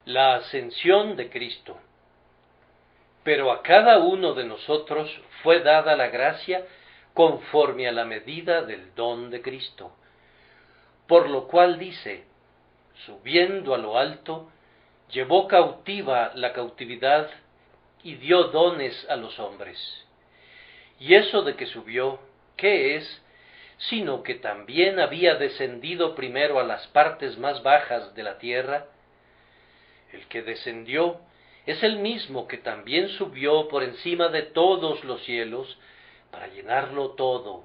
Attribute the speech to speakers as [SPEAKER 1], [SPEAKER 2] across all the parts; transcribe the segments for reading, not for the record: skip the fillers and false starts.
[SPEAKER 1] La ascensión de Cristo. Pero a cada uno de nosotros fue dada la gracia conforme a la medida del don de Cristo. Por lo cual dice, subiendo a lo alto, llevó cautiva la cautividad y dio dones a los hombres. Y eso de que subió, ¿qué es? Sino que también había descendido primero a las partes más bajas de la tierra. El que descendió es el mismo que también subió por encima de todos los cielos para llenarlo todo.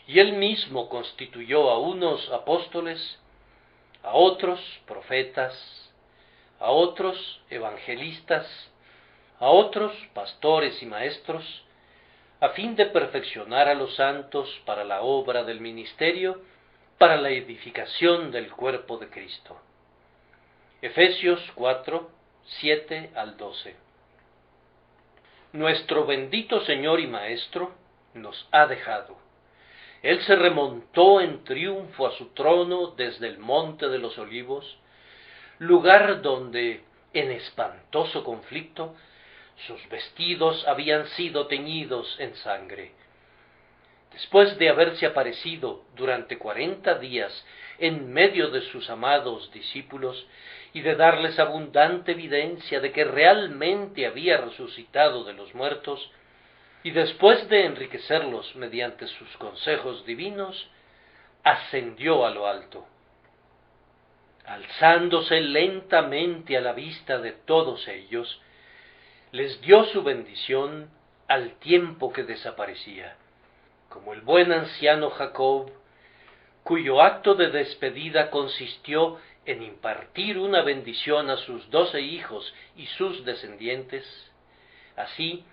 [SPEAKER 1] Y él mismo constituyó a unos apóstoles, a otros profetas, a otros evangelistas, a otros pastores y maestros, a fin de perfeccionar a los santos para la obra del ministerio, para la edificación del cuerpo de Cristo. Efesios 4, 7 al 12. Nuestro bendito Señor y Maestro nos ha dejado. Él se remontó en triunfo a su trono desde el Monte de los Olivos, lugar donde, en espantoso conflicto, sus vestidos habían sido teñidos en sangre. Después de haberse aparecido durante 40 días en medio de sus amados discípulos y de darles abundante evidencia de que realmente había resucitado de los muertos, y después de enriquecerlos mediante sus consejos divinos, ascendió a lo alto. Alzándose lentamente a la vista de todos ellos, les dio su bendición al tiempo que desaparecía. Como el buen anciano Jacob, cuyo acto de despedida consistió en impartir una bendición a sus 12 hijos y sus descendientes, así,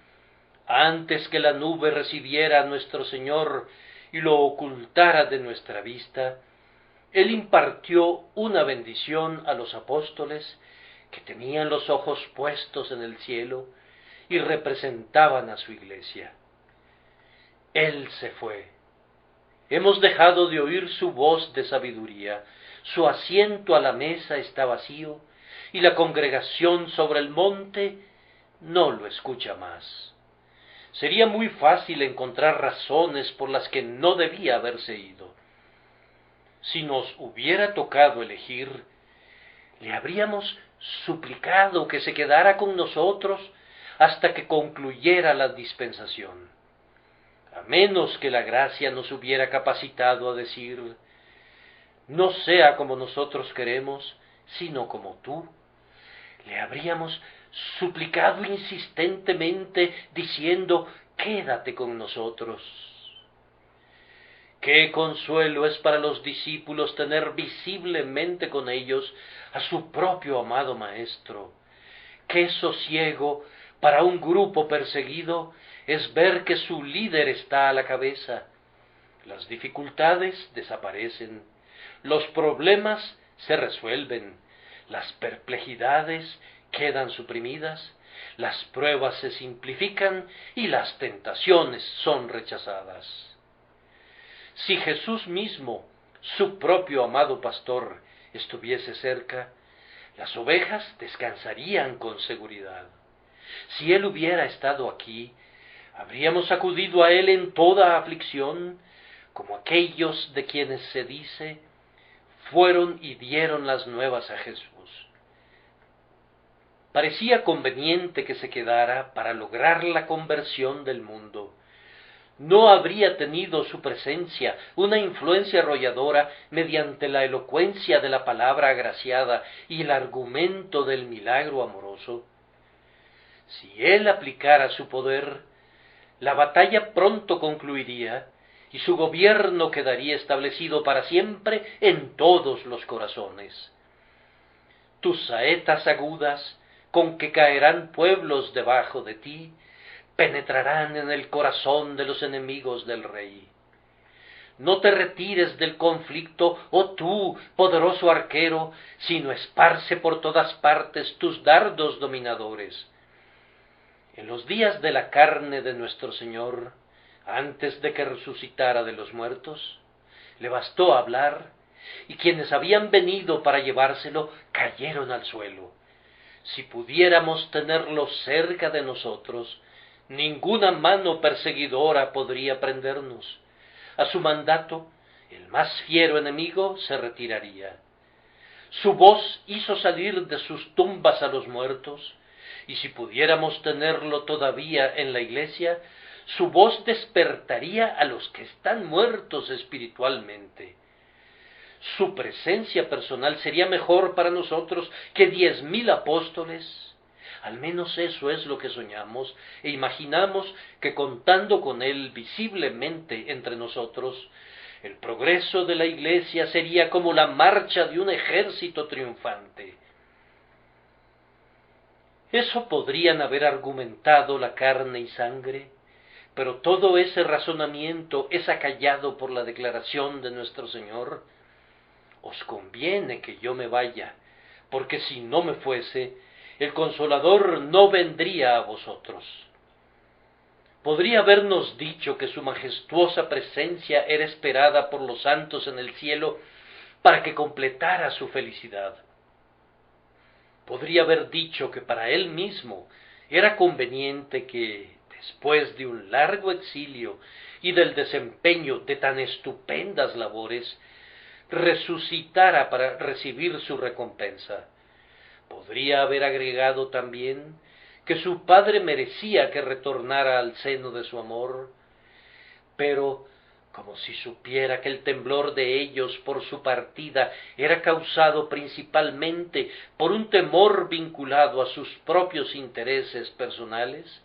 [SPEAKER 1] antes que la nube recibiera a nuestro Señor y lo ocultara de nuestra vista, Él impartió una bendición a los apóstoles que tenían los ojos puestos en el cielo y representaban a su iglesia. Él se fue. Hemos dejado de oír su voz de sabiduría, su asiento a la mesa está vacío, y la congregación sobre el monte no lo escucha más. Sería muy fácil encontrar razones por las que no debía haberse ido. Si nos hubiera tocado elegir, le habríamos suplicado que se quedara con nosotros hasta que concluyera la dispensación. A menos que la gracia nos hubiera capacitado a decir, no sea como nosotros queremos, sino como tú, le habríamos suplicado insistentemente diciendo, quédate con nosotros. Qué consuelo es para los discípulos tener visiblemente con ellos a su propio amado Maestro. Qué sosiego para un grupo perseguido es ver que su líder está a la cabeza. Las dificultades desaparecen, los problemas se resuelven, las perplejidades quedan suprimidas, las pruebas se simplifican y las tentaciones son rechazadas. Si Jesús mismo, su propio amado pastor, estuviese cerca, las ovejas descansarían con seguridad. Si Él hubiera estado aquí, habríamos acudido a Él en toda aflicción, como aquellos de quienes se dice, fueron y dieron las nuevas a Jesús. Parecía conveniente que se quedara para lograr la conversión del mundo. No habría tenido su presencia una influencia arrolladora mediante la elocuencia de la palabra agraciada y el argumento del milagro amoroso. Si él aplicara su poder, la batalla pronto concluiría y su gobierno quedaría establecido para siempre en todos los corazones. Tus saetas agudas, con que caerán pueblos debajo de ti, penetrarán en el corazón de los enemigos del rey. No te retires del conflicto, oh tú, poderoso arquero, sino esparce por todas partes tus dardos dominadores. En los días de la carne de nuestro Señor, antes de que resucitara de los muertos, le bastó hablar, y quienes habían venido para llevárselo cayeron al suelo. Si pudiéramos tenerlo cerca de nosotros, ninguna mano perseguidora podría prendernos. A su mandato, el más fiero enemigo se retiraría. Su voz hizo salir de sus tumbas a los muertos, y si pudiéramos tenerlo todavía en la iglesia, su voz despertaría a los que están muertos espiritualmente. Su presencia personal sería mejor para nosotros que 10,000 apóstoles. Al menos eso es lo que soñamos e imaginamos, que contando con él visiblemente entre nosotros, el progreso de la iglesia sería como la marcha de un ejército triunfante. Eso podrían haber argumentado la carne y sangre, pero todo ese razonamiento es acallado por la declaración de nuestro Señor: os conviene que yo me vaya, porque si no me fuese, el Consolador no vendría a vosotros. Podría habernos dicho que su majestuosa presencia era esperada por los santos en el cielo para que completara su felicidad. Podría haber dicho que para él mismo era conveniente que, después de un largo exilio y del desempeño de tan estupendas labores, resucitara para recibir su recompensa. Podría haber agregado también que su padre merecía que retornara al seno de su amor, pero como si supiera que el temblor de ellos por su partida era causado principalmente por un temor vinculado a sus propios intereses personales,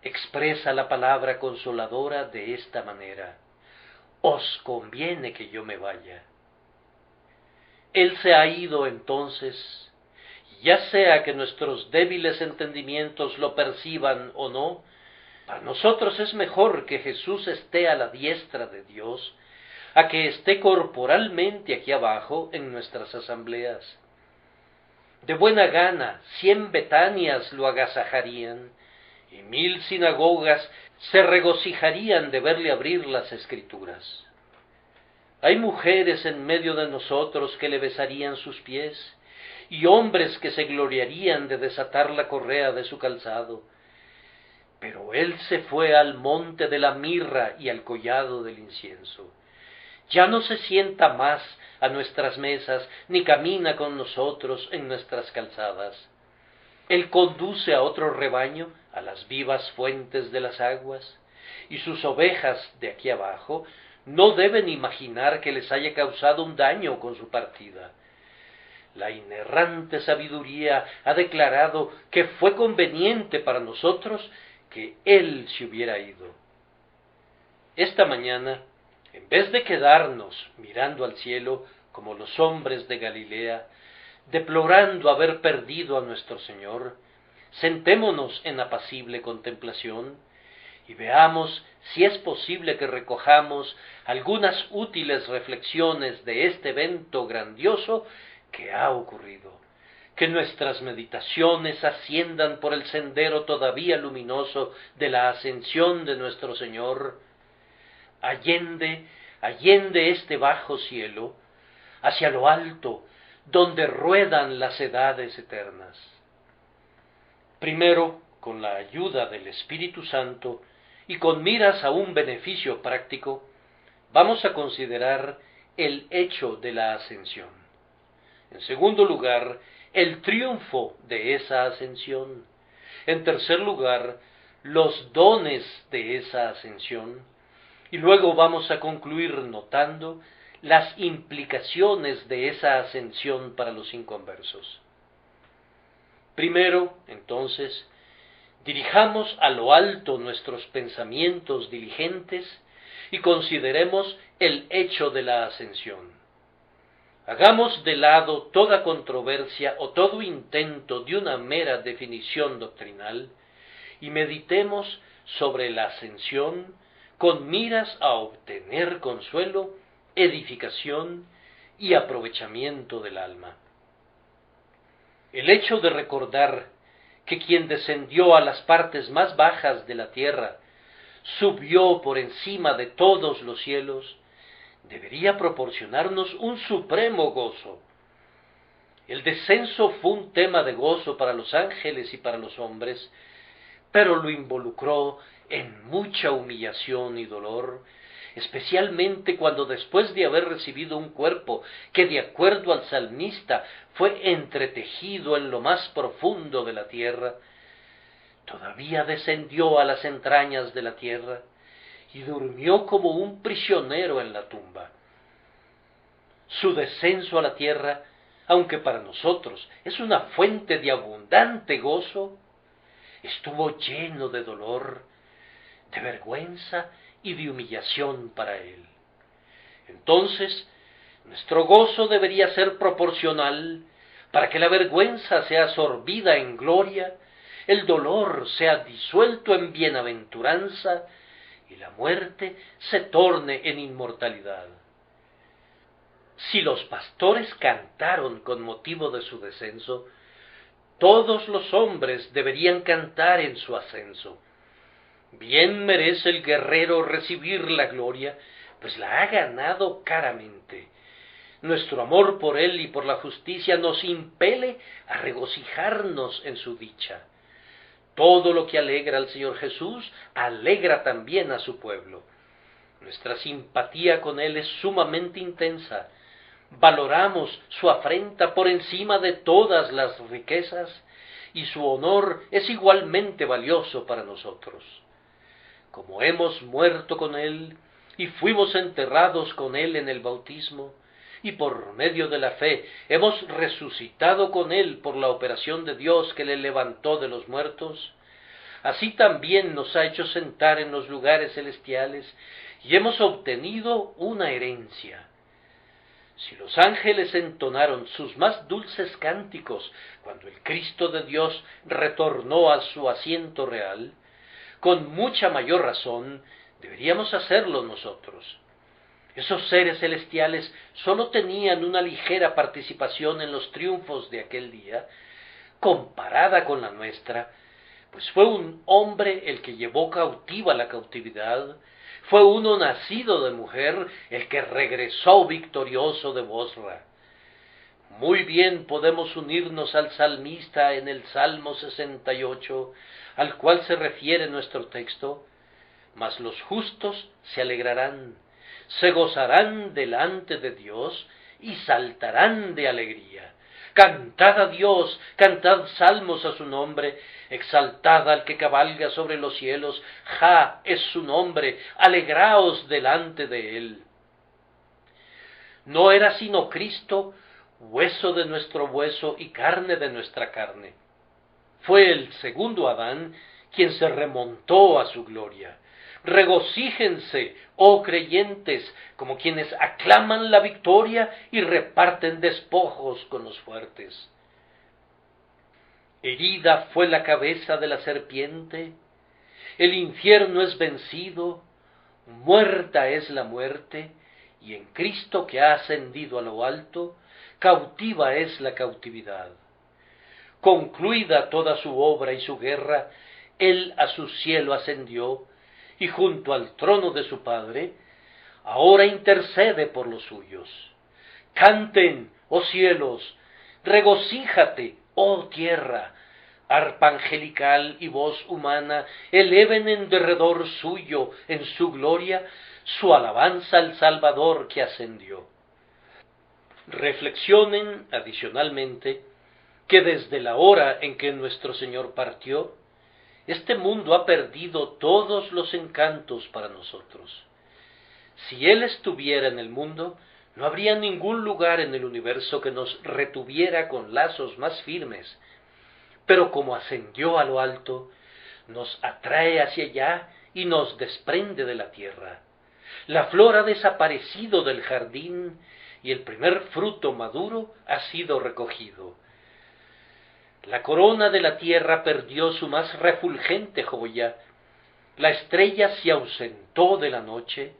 [SPEAKER 1] expresa la palabra consoladora de esta manera: os conviene que yo me vaya. Él se ha ido entonces, ya sea que nuestros débiles entendimientos lo perciban o no. Para nosotros es mejor que Jesús esté a la diestra de Dios, a que esté corporalmente aquí abajo en nuestras asambleas. De buena gana 100 Betanias lo agasajarían, y 1000 sinagogas se regocijarían de verle abrir las Escrituras. Hay mujeres en medio de nosotros que le besarían sus pies, y hombres que se gloriarían de desatar la correa de su calzado. Pero él se fue al monte de la mirra y al collado del incienso. Ya no se sienta más a nuestras mesas, ni camina con nosotros en nuestras calzadas. Él conduce a otro rebaño a las vivas fuentes de las aguas, y sus ovejas de aquí abajo no deben imaginar que les haya causado un daño con su partida. La inerrante sabiduría ha declarado que fue conveniente para nosotros que él se hubiera ido. Esta mañana, en vez de quedarnos mirando al cielo como los hombres de Galilea, deplorando haber perdido a nuestro Señor, sentémonos en apacible contemplación y veamos si es posible que recojamos algunas útiles reflexiones de este evento grandioso que ha ocurrido. Que nuestras meditaciones asciendan por el sendero todavía luminoso de la ascensión de nuestro Señor, allende este bajo cielo, hacia lo alto, donde ruedan las edades eternas. Primero, con la ayuda del Espíritu Santo y con miras a un beneficio práctico, vamos a considerar el hecho de la ascensión. En segundo lugar, el triunfo de esa ascensión. En tercer lugar, los dones de esa ascensión. Y luego vamos a concluir notando las implicaciones de esa ascensión para los inconversos. Primero, entonces, dirijamos a lo alto nuestros pensamientos diligentes y consideremos el hecho de la ascensión. Hagamos de lado toda controversia o todo intento de una mera definición doctrinal y meditemos sobre la ascensión con miras a obtener consuelo, edificación y aprovechamiento del alma. El hecho de recordar que quien descendió a las partes más bajas de la tierra subió por encima de todos los cielos debería proporcionarnos un supremo gozo. El descenso fue un tema de gozo para los ángeles y para los hombres, pero lo involucró en mucha humillación y dolor, especialmente cuando después de haber recibido un cuerpo que de acuerdo al salmista fue entretejido en lo más profundo de la tierra, todavía descendió a las entrañas de la tierra y durmió como un prisionero en la tumba. Su descenso a la tierra, aunque para nosotros es una fuente de abundante gozo, estuvo lleno de dolor, de vergüenza y de humillación para él. Entonces, nuestro gozo debería ser proporcional para que la vergüenza sea absorbida en gloria, el dolor sea disuelto en bienaventuranza y la muerte se torne en inmortalidad. Si los pastores cantaron con motivo de su descenso, todos los hombres deberían cantar en su ascenso. Bien merece el guerrero recibir la gloria, pues la ha ganado caramente. Nuestro amor por él y por la justicia nos impele a regocijarnos en su dicha. Todo lo que alegra al Señor Jesús alegra también a su pueblo. Nuestra simpatía con él es sumamente intensa. Valoramos su afrenta por encima de todas las riquezas y su honor es igualmente valioso para nosotros. Como hemos muerto con él y fuimos enterrados con él en el bautismo, y por medio de la fe hemos resucitado con él por la operación de Dios que le levantó de los muertos, así también nos ha hecho sentar en los lugares celestiales y hemos obtenido una herencia. Si los ángeles entonaron sus más dulces cánticos cuando el Cristo de Dios retornó a su asiento real, con mucha mayor razón deberíamos hacerlo nosotros. Esos seres celestiales sólo tenían una ligera participación en los triunfos de aquel día, comparada con la nuestra, pues fue un hombre el que llevó cautiva la cautividad, fue uno nacido de mujer el que regresó victorioso de Bosra. Muy bien podemos unirnos al salmista en el Salmo 68, al cual se refiere nuestro texto, mas los justos se alegrarán, se gozarán delante de Dios y saltarán de alegría. Cantad a Dios, cantad salmos a su nombre, exaltad al que cabalga sobre los cielos, Jah es su nombre, alegraos delante de él. No era sino Cristo, hueso de nuestro hueso y carne de nuestra carne. Fue el segundo Adán quien se remontó a su gloria. Regocíjense, oh creyentes, como quienes aclaman la victoria y reparten despojos con los fuertes. Herida fue la cabeza de la serpiente, el infierno es vencido, muerta es la muerte, y en Cristo que ha ascendido a lo alto, cautiva es la cautividad. Concluida toda su obra y su guerra, él a su cielo ascendió, y junto al trono de su Padre, ahora intercede por los suyos. Canten, oh cielos, regocíjate, oh tierra, arpa angelical y voz humana, eleven en derredor suyo, en su gloria, su alabanza al Salvador que ascendió. Reflexionen adicionalmente que desde la hora en que nuestro Señor partió, este mundo ha perdido todos los encantos para nosotros. Si Él estuviera en el mundo, no habría ningún lugar en el universo que nos retuviera con lazos más firmes, pero como ascendió a lo alto, nos atrae hacia allá y nos desprende de la tierra. La flor ha desaparecido del jardín y el primer fruto maduro ha sido recogido. La corona de la tierra perdió su más refulgente joya, la estrella se ausentó de la noche,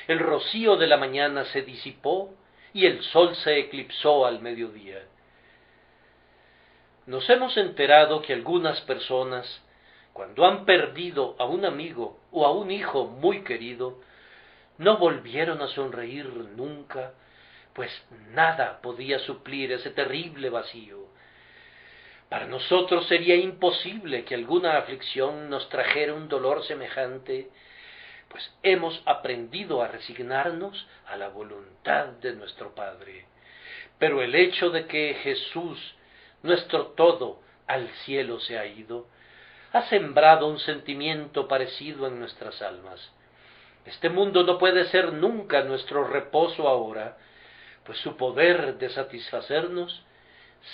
[SPEAKER 1] el rocío de la mañana se disipó y el sol se eclipsó al mediodía. Nos hemos enterado que algunas personas, cuando han perdido a un amigo o a un hijo muy querido, no volvieron a sonreír nunca, pues nada podía suplir ese terrible vacío. Para nosotros sería imposible que alguna aflicción nos trajera un dolor semejante, pues hemos aprendido a resignarnos a la voluntad de nuestro Padre. Pero el hecho de que Jesús, nuestro todo, al cielo se ha ido, ha sembrado un sentimiento parecido en nuestras almas. Este mundo no puede ser nunca nuestro reposo ahora, pues su poder de satisfacernos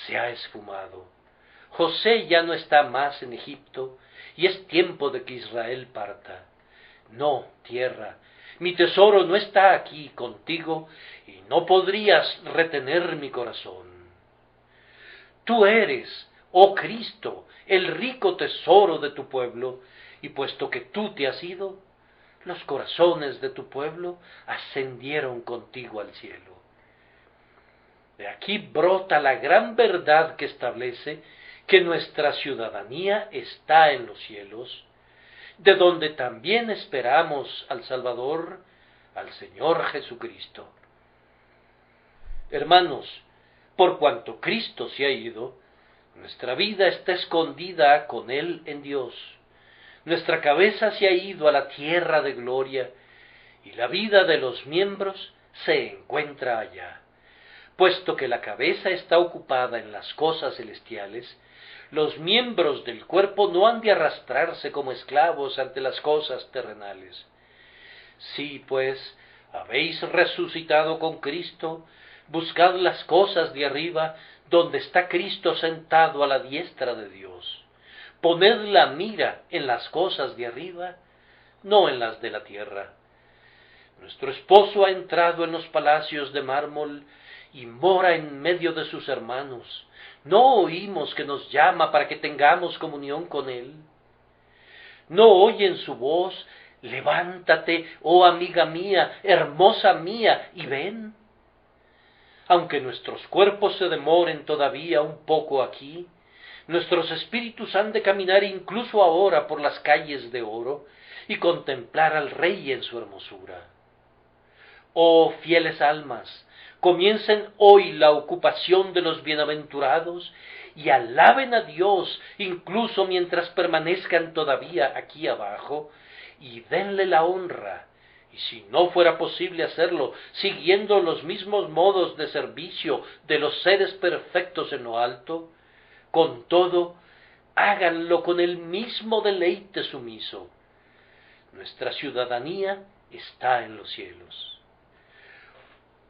[SPEAKER 1] se ha esfumado. José ya no está más en Egipto, y es tiempo de que Israel parta. No, tierra, mi tesoro no está aquí contigo, y no podrías retener mi corazón. Tú eres, oh Cristo, el rico tesoro de tu pueblo, y puesto que tú te has ido, los corazones de tu pueblo ascendieron contigo al cielo. De aquí brota la gran verdad que establece que nuestra ciudadanía está en los cielos, de donde también esperamos al Salvador, al Señor Jesucristo. Hermanos, por cuanto Cristo se ha ido, nuestra vida está escondida con Él en Dios. Nuestra cabeza se ha ido a la tierra de gloria, y la vida de los miembros se encuentra allá. Puesto que la cabeza está ocupada en las cosas celestiales, los miembros del cuerpo no han de arrastrarse como esclavos ante las cosas terrenales. Si, pues, habéis resucitado con Cristo, buscad las cosas de arriba, donde está Cristo sentado a la diestra de Dios. Poned la mira en las cosas de arriba, no en las de la tierra. Nuestro esposo ha entrado en los palacios de mármol y mora en medio de sus hermanos. ¿No oímos que nos llama para que tengamos comunión con Él? ¿No oyen su voz? Levántate, oh amiga mía, hermosa mía, y ven. Aunque nuestros cuerpos se demoren todavía un poco aquí, nuestros espíritus han de caminar incluso ahora por las calles de oro y contemplar al Rey en su hermosura. Oh fieles almas, comiencen hoy la ocupación de los bienaventurados y alaben a Dios incluso mientras permanezcan todavía aquí abajo, y denle la honra, y si no fuera posible hacerlo siguiendo los mismos modos de servicio de los seres perfectos en lo alto, con todo, háganlo con el mismo deleite sumiso. Nuestra ciudadanía está en los cielos.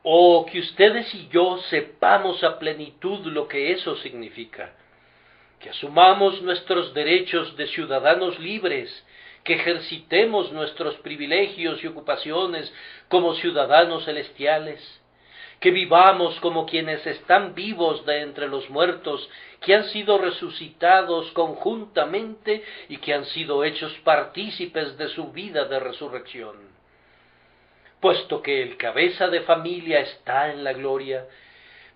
[SPEAKER 1] Oh, que ustedes y yo sepamos a plenitud lo que eso significa, que asumamos nuestros derechos de ciudadanos libres, que ejercitemos nuestros privilegios y ocupaciones como ciudadanos celestiales, que vivamos como quienes están vivos de entre los muertos, que han sido resucitados conjuntamente y que han sido hechos partícipes de su vida de resurrección. Puesto que el cabeza de familia está en la gloria,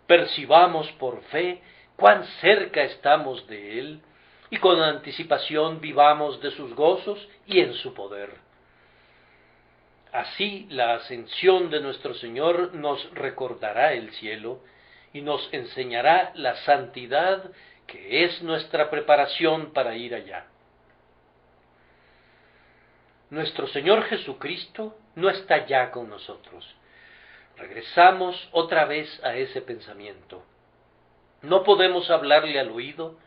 [SPEAKER 1] percibamos por fe cuán cerca estamos de Él, y con anticipación vivamos de sus gozos y en su poder. Así la ascensión de nuestro Señor nos recordará el cielo y nos enseñará la santidad que es nuestra preparación para ir allá. Nuestro Señor Jesucristo no está ya con nosotros. Regresamos otra vez a ese pensamiento. No podemos hablarle al oído,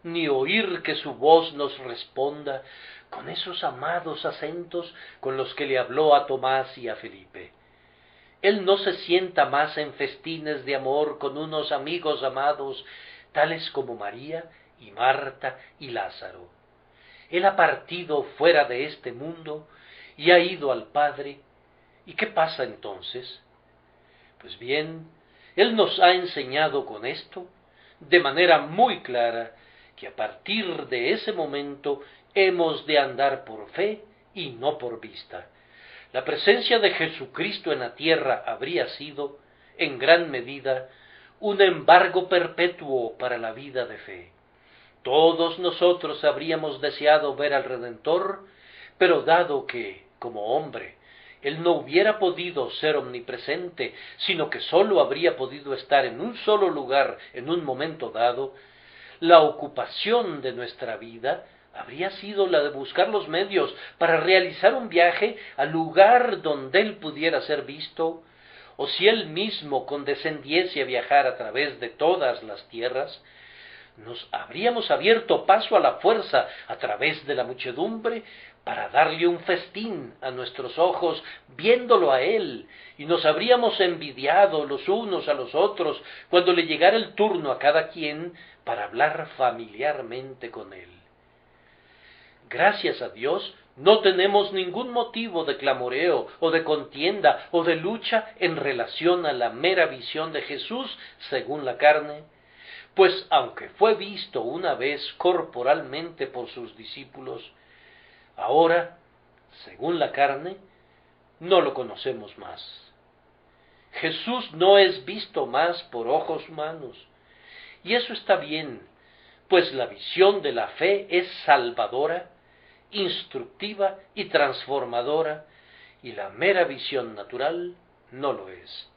[SPEAKER 1] ni oír que su voz nos responda con esos amados acentos con los que le habló a Tomás y a Felipe. Él no se sienta más en festines de amor con unos amigos amados, tales como María y Marta y Lázaro. Él ha partido fuera de este mundo y ha ido al Padre. ¿Y qué pasa entonces? Pues bien, Él nos ha enseñado con esto, de manera muy clara, que a partir de ese momento hemos de andar por fe y no por vista. La presencia de Jesucristo en la tierra habría sido, en gran medida, un embargo perpetuo para la vida de fe. Todos nosotros habríamos deseado ver al Redentor, pero dado que, como hombre, él no hubiera podido ser omnipresente, sino que sólo habría podido estar en un solo lugar en un momento dado, la ocupación de nuestra vida habría sido la de buscar los medios para realizar un viaje al lugar donde él pudiera ser visto, o si él mismo condescendiese a viajar a través de todas las tierras, nos habríamos abierto paso a la fuerza a través de la muchedumbre para darle un festín a nuestros ojos viéndolo a él, y nos habríamos envidiado los unos a los otros cuando le llegara el turno a cada quien para hablar familiarmente con él. Gracias a Dios, no tenemos ningún motivo de clamoreo o de contienda o de lucha en relación a la mera visión de Jesús según la carne, pues aunque fue visto una vez corporalmente por sus discípulos, ahora, según la carne, no lo conocemos más. Jesús no es visto más por ojos humanos, y eso está bien, pues la visión de la fe es salvadora, instructiva y transformadora, y la mera visión natural no lo es.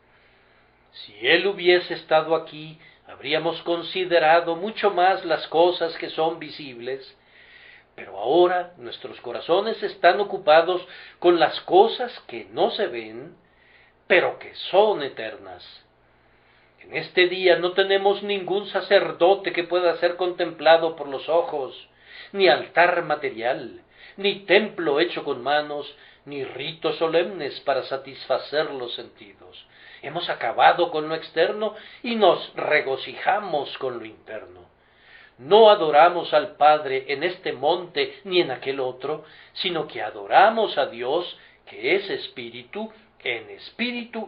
[SPEAKER 1] Si Él hubiese estado aquí, habríamos considerado mucho más las cosas que son visibles, pero ahora nuestros corazones están ocupados con las cosas que no se ven, pero que son eternas. En este día no tenemos ningún sacerdote que pueda ser contemplado por los ojos, ni altar material, ni templo hecho con manos, ni ritos solemnes para satisfacer los sentidos. Hemos acabado con lo externo y nos regocijamos con lo interno. No adoramos al Padre en este monte ni en aquel otro, sino que adoramos a Dios, que es espíritu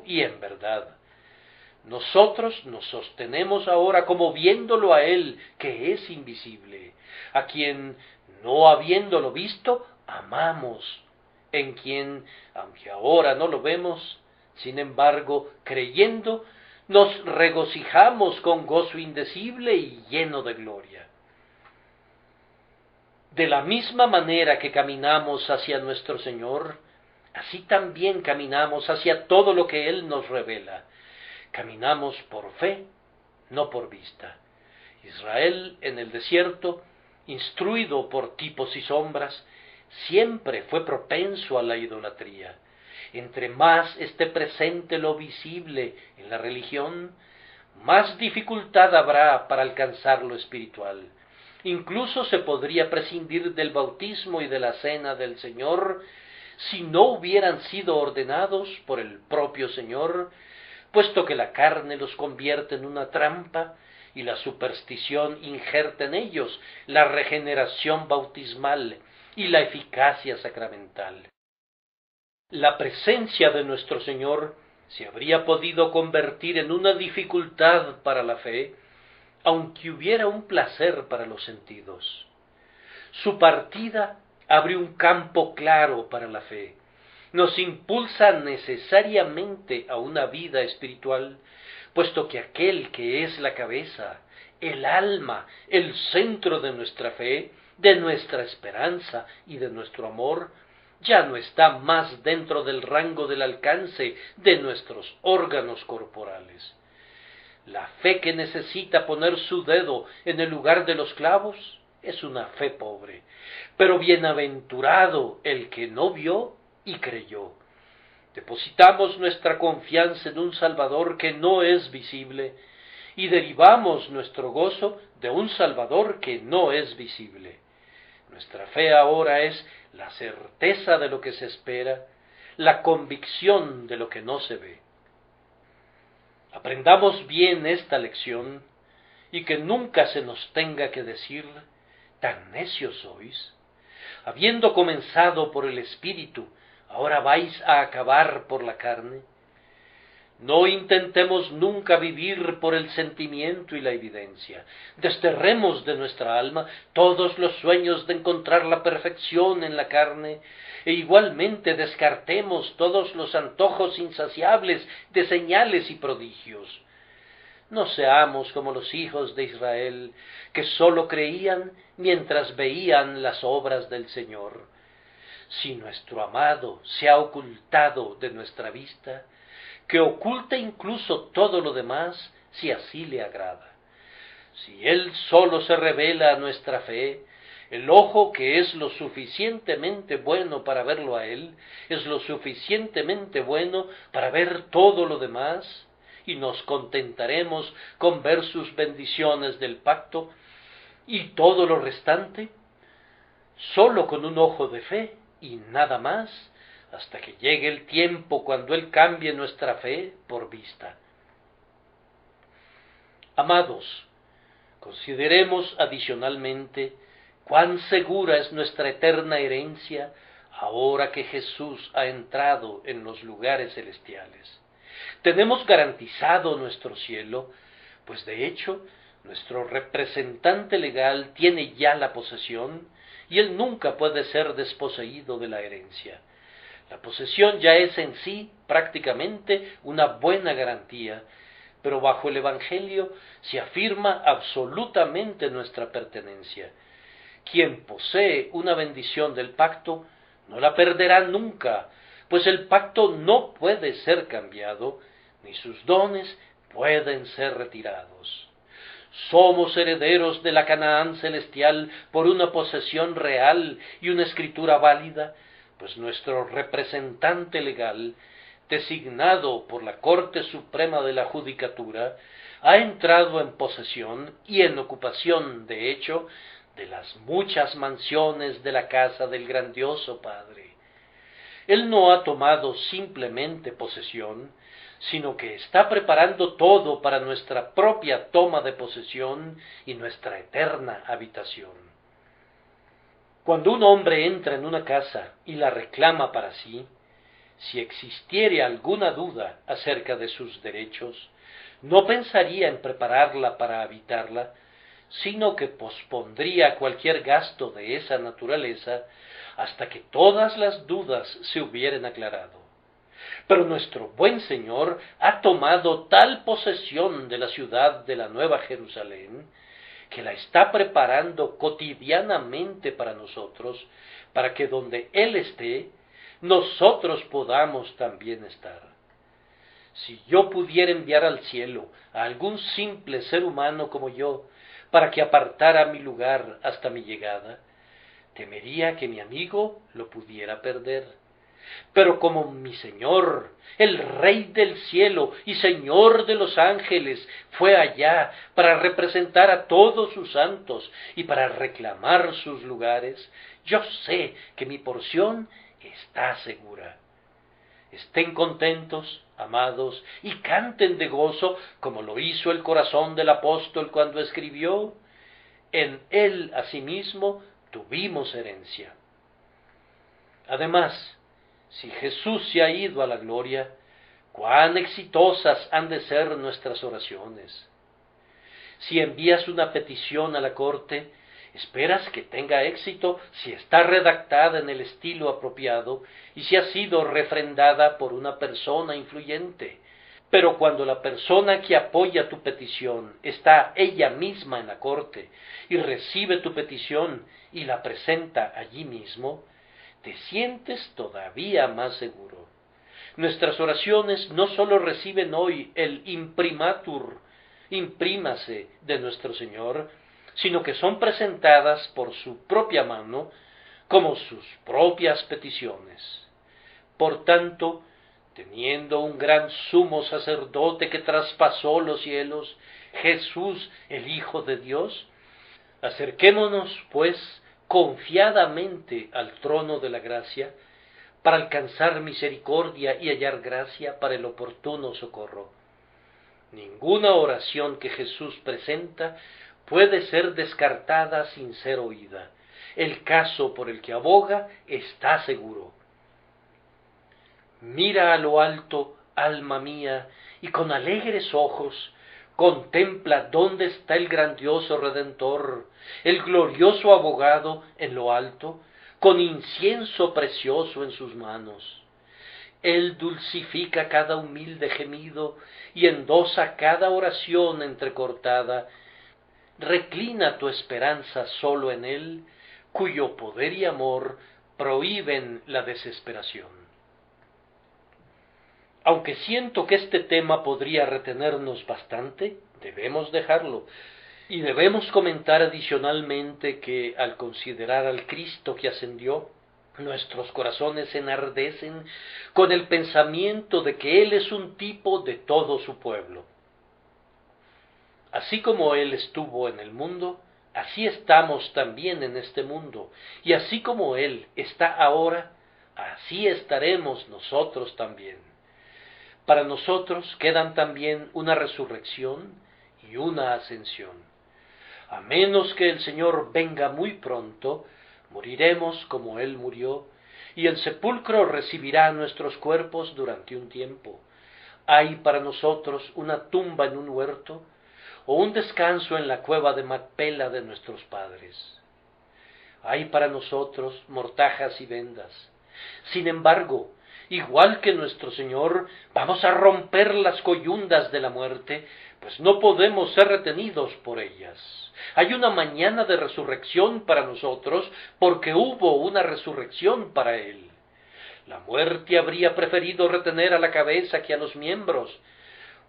[SPEAKER 1] y en verdad. Nosotros nos sostenemos ahora como viéndolo a Él, que es invisible, a quien, no habiéndolo visto, amamos, en quien, aunque ahora no lo vemos, sin embargo, creyendo, nos regocijamos con gozo indecible y lleno de gloria. De la misma manera que caminamos hacia nuestro Señor, así también caminamos hacia todo lo que Él nos revela. Caminamos por fe, no por vista. Israel en el desierto, instruido por tipos y sombras, siempre fue propenso a la idolatría. Entre más esté presente lo visible en la religión, más dificultad habrá para alcanzar lo espiritual. Incluso se podría prescindir del bautismo y de la cena del Señor si no hubieran sido ordenados por el propio Señor, puesto que la carne los convierte en una trampa y la superstición injerta en ellos la regeneración bautismal y la eficacia sacramental. La presencia de nuestro Señor se habría podido convertir en una dificultad para la fe, aunque hubiera un placer para los sentidos. Su partida abre un campo claro para la fe, nos impulsa necesariamente a una vida espiritual, puesto que aquel que es la cabeza, el alma, el centro de nuestra fe, de nuestra esperanza y de nuestro amor, ya no está más dentro del rango del alcance de nuestros órganos corporales. La fe que necesita poner su dedo en el lugar de los clavos es una fe pobre, pero bienaventurado el que no vio y creyó. Depositamos nuestra confianza en un Salvador que no es visible y derivamos nuestro gozo de un Salvador que no es visible. Nuestra fe ahora es la certeza de lo que se espera, la convicción de lo que no se ve. Aprendamos bien esta lección y que nunca se nos tenga que decir, tan necios sois. Habiendo comenzado por el Espíritu, ¿ahora vais a acabar por la carne? No intentemos nunca vivir por el sentimiento y la evidencia. Desterremos de nuestra alma todos los sueños de encontrar la perfección en la carne, e igualmente descartemos todos los antojos insaciables de señales y prodigios. No seamos como los hijos de Israel, que sólo creían mientras veían las obras del Señor. si nuestro amado se ha ocultado de nuestra vista, que oculte incluso todo lo demás si así le agrada. Si Él solo se revela a nuestra fe, el ojo que es lo suficientemente bueno para verlo a Él, es lo suficientemente bueno para ver todo lo demás, y nos contentaremos con ver sus bendiciones del pacto, y todo lo restante, solo con un ojo de fe y nada más, hasta que llegue el tiempo cuando Él cambie nuestra fe por vista. Amados, consideremos adicionalmente cuán segura es nuestra eterna herencia ahora que Jesús ha entrado en los lugares celestiales. Tenemos garantizado nuestro cielo, pues de hecho nuestro representante legal tiene ya la posesión y él nunca puede ser desposeído de la herencia. La posesión ya es en sí prácticamente una buena garantía, pero bajo el Evangelio se afirma absolutamente nuestra pertenencia. Quien posee una bendición del pacto no la perderá nunca, pues el pacto no puede ser cambiado, ni sus dones pueden ser retirados. Somos herederos de la Canaán celestial por una posesión real y una escritura válida, pues nuestro representante legal, designado por la Corte Suprema de la Judicatura, ha entrado en posesión y en ocupación, de hecho, de las muchas mansiones de la casa del grandioso Padre. Él no ha tomado simplemente posesión, sino que está preparando todo para nuestra propia toma de posesión y nuestra eterna habitación. Cuando un hombre entra en una casa y la reclama para sí, si existiere alguna duda acerca de sus derechos, no pensaría en prepararla para habitarla, sino que pospondría cualquier gasto de esa naturaleza hasta que todas las dudas se hubieren aclarado. Pero nuestro buen Señor ha tomado tal posesión de la ciudad de la Nueva Jerusalén, que la está preparando cotidianamente para nosotros, para que donde Él esté, nosotros podamos también estar. Si yo pudiera enviar al cielo a algún simple ser humano como yo, para que apartara mi lugar hasta mi llegada, temería que mi amigo lo pudiera perder. Pero como mi Señor, el Rey del cielo y Señor de los ángeles, fue allá para representar a todos sus santos y para reclamar sus lugares, yo sé que mi porción está segura. Estén contentos, amados, y canten de gozo, como lo hizo el corazón del apóstol cuando escribió: en él asimismo tuvimos herencia. Además, si Jesús se ha ido a la gloria, cuán exitosas han de ser nuestras oraciones. Si envías una petición a la corte, esperas que tenga éxito si está redactada en el estilo apropiado y si ha sido refrendada por una persona influyente. Pero cuando la persona que apoya tu petición está ella misma en la corte y recibe tu petición y la presenta allí mismo, te sientes todavía más seguro. Nuestras oraciones no sólo reciben hoy el imprimatur, imprímase de nuestro Señor, sino que son presentadas por su propia mano como sus propias peticiones. Por tanto, teniendo un gran sumo sacerdote que traspasó los cielos, Jesús, el Hijo de Dios, acerquémonos, pues, confiadamente al trono de la gracia, para alcanzar misericordia y hallar gracia para el oportuno socorro. Ninguna oración que Jesús presenta puede ser descartada sin ser oída. El caso por el que aboga está seguro. Mira a lo alto, alma mía, y con alegres ojos contempla dónde está el grandioso Redentor, el glorioso abogado en lo alto, con incienso precioso en sus manos. Él dulcifica cada humilde gemido y endosa cada oración entrecortada. Reclina tu esperanza solo en Él, cuyo poder y amor prohíben la desesperación. Aunque siento que este tema podría retenernos bastante, debemos dejarlo. Y debemos comentar adicionalmente que al considerar al Cristo que ascendió, nuestros corazones se enardecen con el pensamiento de que Él es un tipo de todo su pueblo. Así como Él estuvo en el mundo, así estamos también en este mundo, y así como Él está ahora, así estaremos nosotros también. Para nosotros quedan también una resurrección y una ascensión. A menos que el Señor venga muy pronto, moriremos como Él murió, y el sepulcro recibirá nuestros cuerpos durante un tiempo. ¿Hay para nosotros una tumba en un huerto, o un descanso en la cueva de Macpela de nuestros padres? Hay para nosotros mortajas y vendas. Sin embargo, igual que nuestro Señor, vamos a romper las coyundas de la muerte, pues no podemos ser retenidos por ellas. Hay una mañana de resurrección para nosotros, porque hubo una resurrección para Él. La muerte habría preferido retener a la cabeza que a los miembros.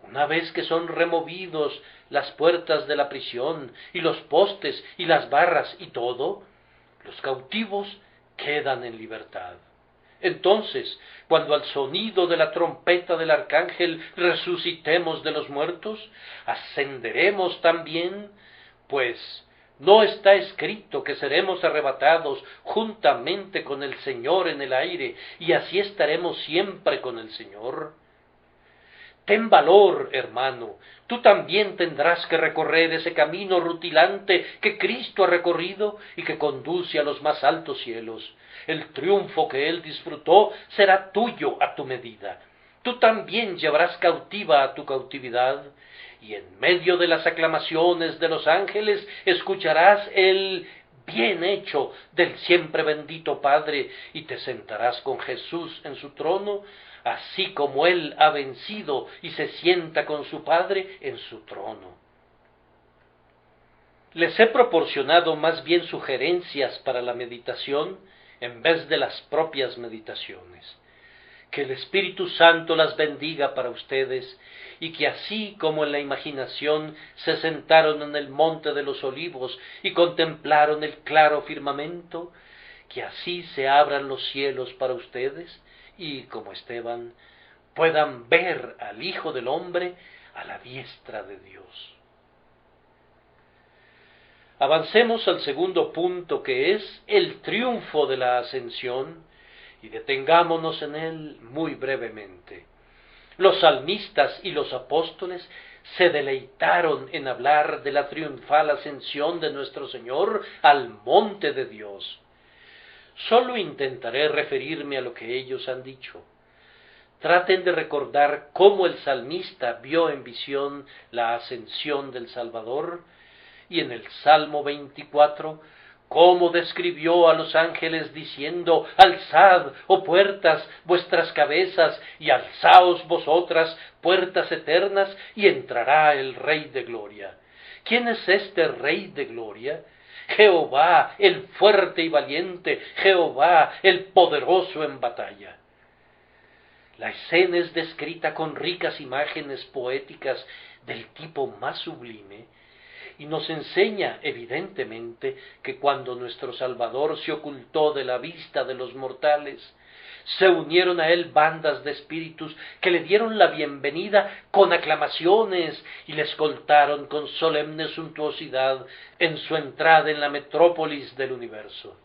[SPEAKER 1] Una vez que son removidos las puertas de la prisión, y los postes, y las barras, y todo, los cautivos quedan en libertad. Entonces, cuando al sonido de la trompeta del arcángel resucitemos de los muertos, ascenderemos también, pues ¿no está escrito que seremos arrebatados juntamente con el Señor en el aire, y así estaremos siempre con el Señor? Ten valor, hermano, tú también tendrás que recorrer ese camino rutilante que Cristo ha recorrido y que conduce a los más altos cielos. El triunfo que Él disfrutó será tuyo a tu medida. Tú también llevarás cautiva a tu cautividad, y en medio de las aclamaciones de los ángeles escucharás el bien hecho del siempre bendito Padre, y te sentarás con Jesús en su trono, así como Él ha vencido y se sienta con su Padre en su trono. Les he proporcionado más bien sugerencias para la meditación en vez de las propias meditaciones. Que el Espíritu Santo las bendiga para ustedes, y que así como en la imaginación se sentaron en el monte de los olivos y contemplaron el claro firmamento, que así se abran los cielos para ustedes, y como Esteban, puedan ver al Hijo del Hombre a la diestra de Dios. Avancemos al segundo punto, que es el triunfo de la ascensión, y detengámonos en él muy brevemente. Los salmistas y los apóstoles se deleitaron en hablar de la triunfal ascensión de nuestro Señor al monte de Dios. Solo intentaré referirme a lo que ellos han dicho. Traten de recordar cómo el salmista vio en visión la ascensión del Salvador, y en el Salmo 24, cómo describió a los ángeles diciendo: alzad, oh puertas, vuestras cabezas, y alzaos vosotras, puertas eternas, y entrará el Rey de Gloria. ¿Quién es este Rey de Gloria? Jehová, el fuerte y valiente, Jehová, el poderoso en batalla. La escena es descrita con ricas imágenes poéticas del tipo más sublime, y nos enseña evidentemente que cuando nuestro Salvador se ocultó de la vista de los mortales, se unieron a él bandas de espíritus que le dieron la bienvenida con aclamaciones y le escoltaron con solemne suntuosidad en su entrada en la metrópolis del universo.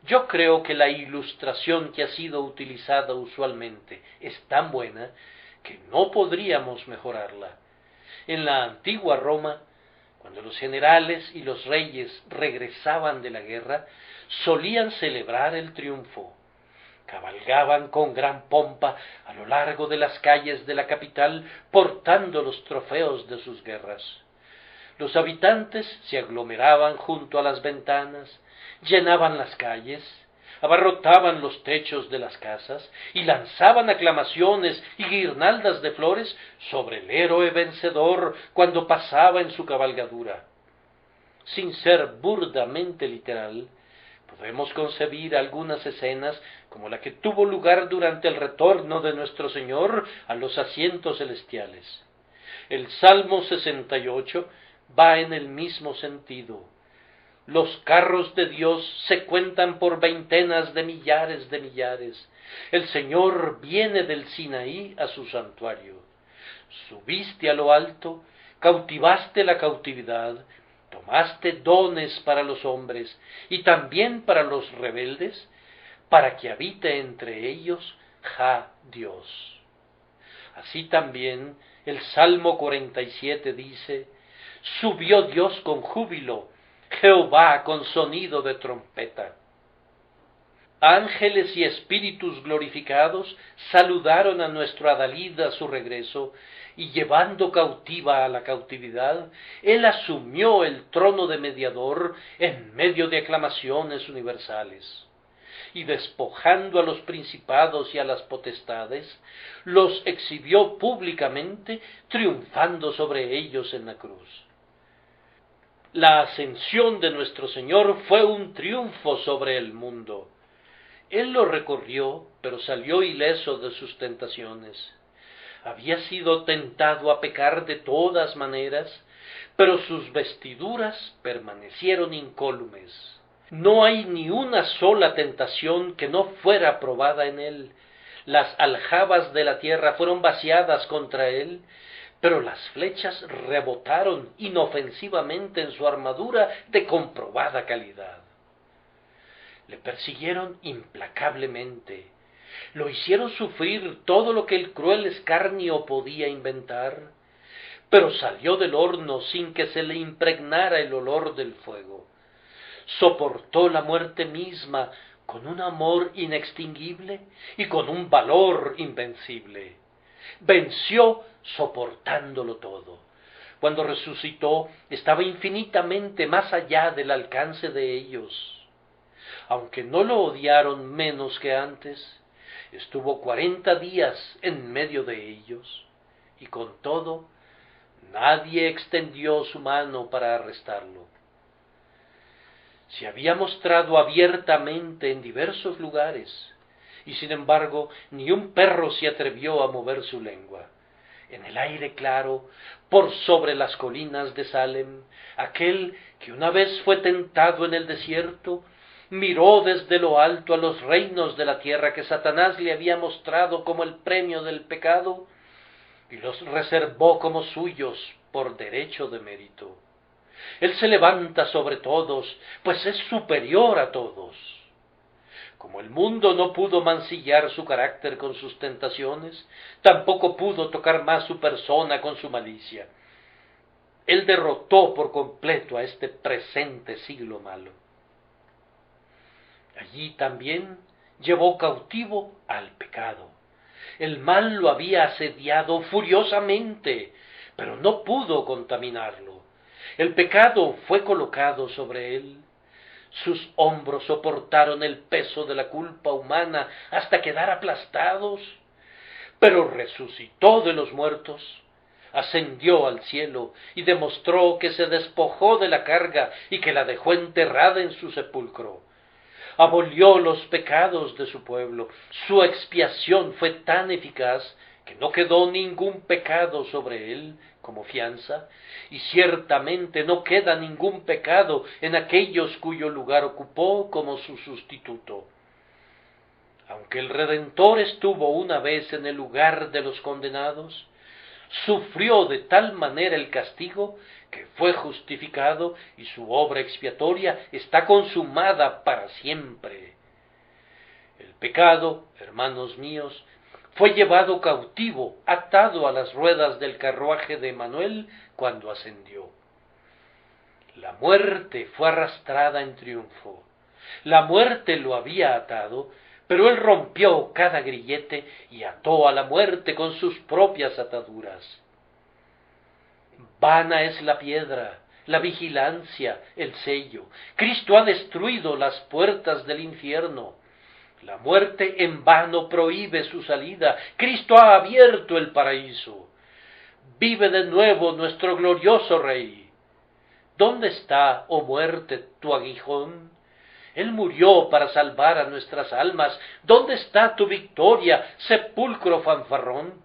[SPEAKER 1] Yo creo que la ilustración que ha sido utilizada usualmente es tan buena que no podríamos mejorarla. En la antigua Roma, cuando los generales y los reyes regresaban de la guerra, solían celebrar el triunfo. Cabalgaban con gran pompa a lo largo de las calles de la capital, portando los trofeos de sus guerras. Los habitantes se aglomeraban junto a las ventanas, llenaban las calles, abarrotaban los techos de las casas y lanzaban aclamaciones y guirnaldas de flores sobre el héroe vencedor cuando pasaba en su cabalgadura. Sin ser burdamente literal, Podemos concebir algunas escenas como la que tuvo lugar durante el retorno de nuestro Señor a los asientos celestiales. El Salmo 68 va en el mismo sentido. Los carros de Dios se cuentan por veintenas de millares de millares. El Señor viene del Sinaí a su santuario. Subiste a lo alto, cautivaste la cautividad, tomaste dones para los hombres y también para los rebeldes, para que habite entre ellos Jah Dios. Así también el Salmo 47 dice: subió Dios con júbilo, Jehová con sonido de trompeta. Ángeles y espíritus glorificados saludaron a nuestro Adalid a su regreso, y llevando cautiva a la cautividad, él asumió el trono de mediador en medio de aclamaciones universales. Y despojando a los principados y a las potestades, los exhibió públicamente, triunfando sobre ellos en la cruz. La ascensión de nuestro Señor fue un triunfo sobre el mundo. Él lo recorrió, pero salió ileso de sus tentaciones. Había sido tentado a pecar de todas maneras, pero sus vestiduras permanecieron incólumes. No hay ni una sola tentación que no fuera probada en él. Las aljabas de la tierra fueron vaciadas contra él, pero las flechas rebotaron inofensivamente en su armadura de comprobada calidad. Le persiguieron implacablemente, lo hicieron sufrir todo lo que el cruel escarnio podía inventar, pero salió del horno sin que se le impregnara el olor del fuego. Soportó la muerte misma con un amor inextinguible y con un valor invencible. Venció soportándolo todo. Cuando resucitó, estaba infinitamente más allá del alcance de ellos. Aunque no lo odiaron menos que antes, estuvo 40 días en medio de ellos, y con todo, nadie extendió su mano para arrestarlo. Se había mostrado abiertamente en diversos lugares, y sin embargo ni un perro se atrevió a mover su lengua. En el aire claro, por sobre las colinas de Salem, aquel que una vez fue tentado en el desierto, miró desde lo alto a los reinos de la tierra que Satanás le había mostrado como el premio del pecado, y los reservó como suyos por derecho de mérito. Él se levanta sobre todos, pues es superior a todos. Como el mundo no pudo mancillar su carácter con sus tentaciones, tampoco pudo tocar más su persona con su malicia. Él derrotó por completo a este presente siglo malo. Allí también llevó cautivo al pecado. El mal lo había asediado furiosamente, pero no pudo contaminarlo. El pecado fue colocado sobre él. Sus hombros soportaron el peso de la culpa humana hasta quedar aplastados, pero resucitó de los muertos, ascendió al cielo y demostró que se despojó de la carga y que la dejó enterrada en su sepulcro. Abolió los pecados de su pueblo. Su expiación fue tan eficaz que no quedó ningún pecado sobre él como fianza, y ciertamente no queda ningún pecado en aquellos cuyo lugar ocupó como su sustituto. Aunque el Redentor estuvo una vez en el lugar de los condenados, sufrió de tal manera el castigo que fue justificado y su obra expiatoria está consumada para siempre. El pecado, hermanos míos, fue llevado cautivo, atado a las ruedas del carruaje de Emanuel cuando ascendió. La muerte fue arrastrada en triunfo. La muerte lo había atado, pero él rompió cada grillete y ató a la muerte con sus propias ataduras. Vana es la piedra, la vigilancia, el sello. Cristo ha destruido las puertas del infierno. La muerte en vano prohíbe su salida. Cristo ha abierto el paraíso. Vive de nuevo nuestro glorioso Rey. ¿Dónde está, oh muerte, tu aguijón? Él murió para salvar a nuestras almas. ¿Dónde está tu victoria, sepulcro fanfarrón?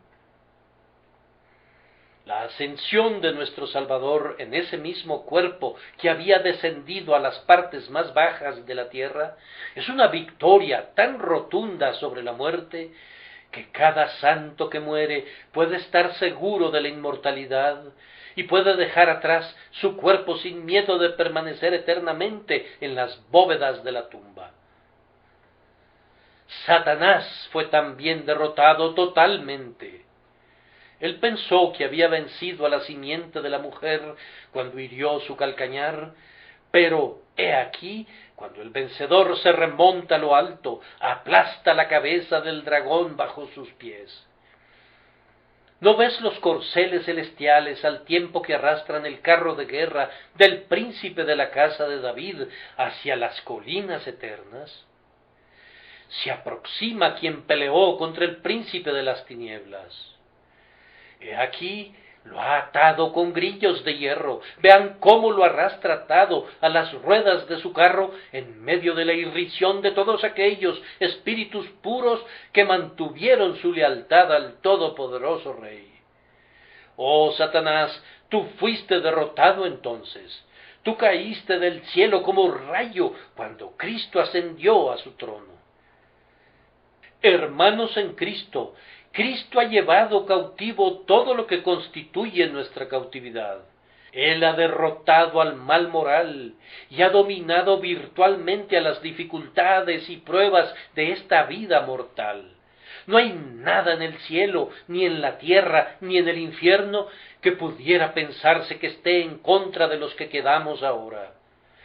[SPEAKER 1] La ascensión de nuestro Salvador en ese mismo cuerpo que había descendido a las partes más bajas de la tierra es una victoria tan rotunda sobre la muerte que cada santo que muere puede estar seguro de la inmortalidad y puede dejar atrás su cuerpo sin miedo de permanecer eternamente en las bóvedas de la tumba. Satanás fue también derrotado totalmente. Él pensó que había vencido a la simiente de la mujer cuando hirió su calcañar, pero he aquí, cuando el vencedor se remonta a lo alto, aplasta la cabeza del dragón bajo sus pies. ¿No ves los corceles celestiales al tiempo que arrastran el carro de guerra del príncipe de la casa de David hacia las colinas eternas? Se aproxima quien peleó contra el príncipe de las tinieblas. He aquí, lo ha atado con grillos de hierro. Vean cómo lo arrastra atado a las ruedas de su carro en medio de la irrisión de todos aquellos espíritus puros que mantuvieron su lealtad al todopoderoso Rey. Oh Satanás, tú fuiste derrotado entonces. Tú caíste del cielo como rayo cuando Cristo ascendió a su trono. Hermanos en Cristo, Cristo ha llevado cautivo todo lo que constituye nuestra cautividad. Él ha derrotado al mal moral y ha dominado virtualmente a las dificultades y pruebas de esta vida mortal. No hay nada en el cielo, ni en la tierra, ni en el infierno que pudiera pensarse que esté en contra de los que quedamos ahora.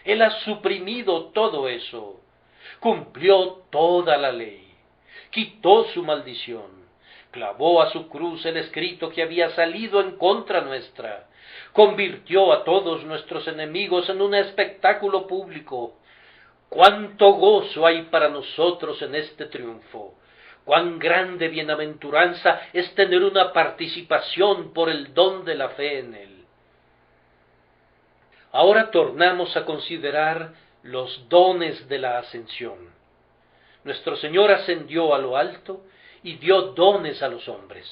[SPEAKER 1] Él ha suprimido todo eso, cumplió toda la ley, quitó su maldición, clavó a su cruz el escrito que había salido en contra nuestra, convirtió a todos nuestros enemigos en un espectáculo público. ¡Cuánto gozo hay para nosotros en este triunfo! ¡Cuán grande bienaventuranza es tener una participación por el don de la fe en Él! Ahora tornamos a considerar los dones de la ascensión. Nuestro Señor ascendió a lo alto y dio dones a los hombres.